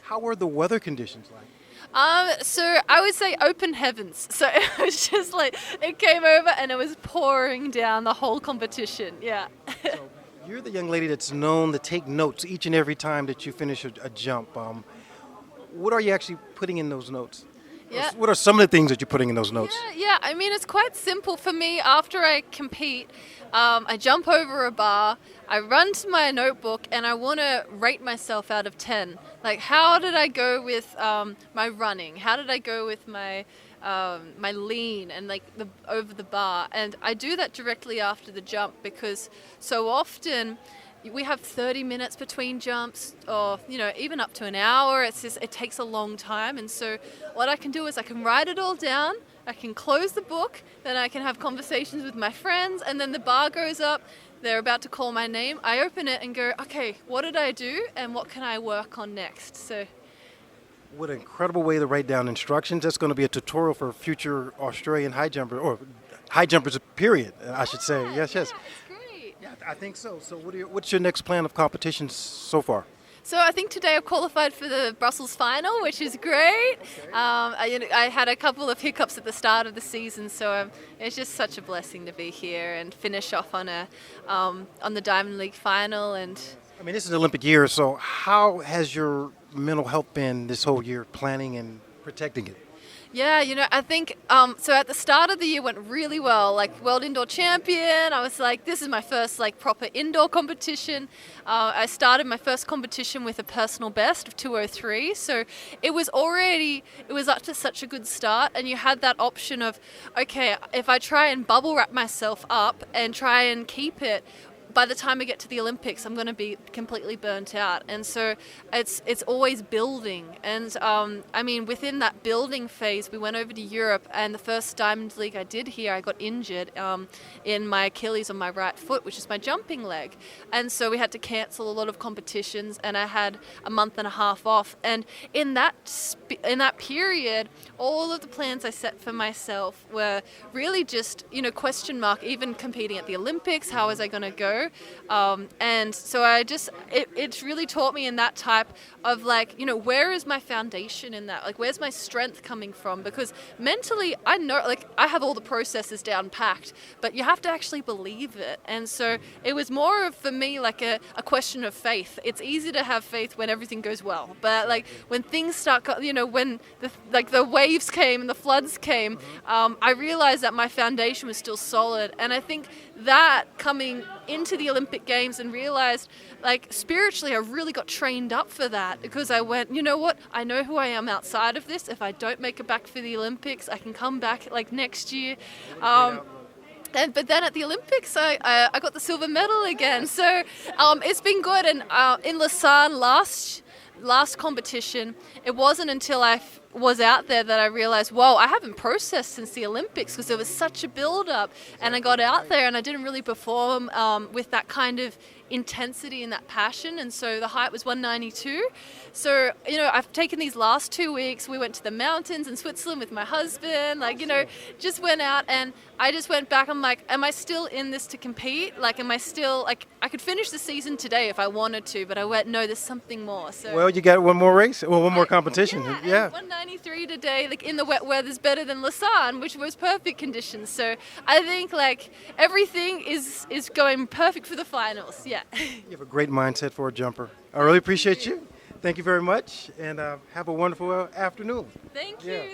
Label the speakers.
Speaker 1: How were the weather conditions like?
Speaker 2: So I would say open heavens. So it was just like it came over and it was pouring down the whole competition. Yeah.
Speaker 1: So you're the young lady that's known to take notes each and every time that you finish a jump. What are you actually putting in those notes?
Speaker 2: Yeah.
Speaker 1: What are some of the things that you're putting in those notes?
Speaker 2: Yeah. I mean, it's quite simple for me. After I compete, I jump over a bar, I run to my notebook, and I want to rate myself out of 10. Like, how did I go with my running? How did I go with my lean and like the over the bar? And I do that directly after the jump because so often we have 30 minutes between jumps or even up to an hour. It takes a long time, and so what I can do is I can write it all down, I can close the book, then I can have conversations with my friends, and then the bar goes up, they're about to call my name, I open it and go, okay, what did I do and what can I work on next? So
Speaker 1: What an incredible way to write down instructions. That's going to be a tutorial for future Australian high jumper or high jumpers, period, I should say. Yes, yes.
Speaker 2: yeah, it's great.
Speaker 1: Yeah, I think so. So what's your next plan of competitions so far?
Speaker 2: So I think today I've qualified for the Brussels final, which is great. I had a couple of hiccups at the start of the season, so it's just such a blessing to be here and finish off on the Diamond League final. And
Speaker 1: I mean, this is Olympic year, so how has your mental health been this whole year, planning and protecting it?
Speaker 2: yeah, I think so. At the start of the year went really well. Like world indoor champion, I was like, this is my first like proper indoor competition. I started my first competition with a personal best of 2:03, so it was up to such a good start. And you had that option of, okay, if I try and bubble wrap myself up and try and keep it, by the time I get to the Olympics, I'm going to be completely burnt out. And so it's always building. And I mean, within that building phase, we went over to Europe, and the first Diamond League I did here, I got injured in my Achilles on my right foot, which is my jumping leg. And so we had to cancel a lot of competitions, and I had a month and a half off. And in that period, all of the plans I set for myself were really just, question mark, even competing at the Olympics, how was I going to go? And so it's really taught me in that type of like, where is my foundation in that? Like, where's my strength coming from? Because mentally, I know, like, I have all the processes down packed, but you have to actually believe it. And so it was more of, for me, like a question of faith. It's easy to have faith when everything goes well, but like when things start, when the waves came and the floods came, I realized that my foundation was still solid. And I think that coming into the Olympic Games and realized, like, spiritually I really got trained up for that, because I went, you know what, I know who I am outside of this. If I don't make it back for the Olympics, I can come back like next year. But then at the Olympics, I got the silver medal again. So it's been good. And in Lausanne last competition, it wasn't until I was out there that I realized, whoa, I haven't processed since the Olympics, because there was such a build-up. And I got out there and I didn't really perform with that kind of intensity and that passion. And so the height was 192. So, I've taken these last 2 weeks. We went to the mountains in Switzerland with my husband, just went out, and I just went back. I'm like, am I still in this to compete? Like, am I still, like, I could finish the season today if I wanted to, but I went, no, there's something more. So
Speaker 1: Well, you got one more race, well, one more competition.
Speaker 2: Yeah. 193 today, like in the wet weather's better than Lausanne, which was perfect conditions. So I think like everything is going perfect for the finals. Yeah.
Speaker 1: You have a great mindset for a jumper. I really appreciate you. Thank you very much, and have a wonderful afternoon.
Speaker 2: Thank you.
Speaker 1: Yeah.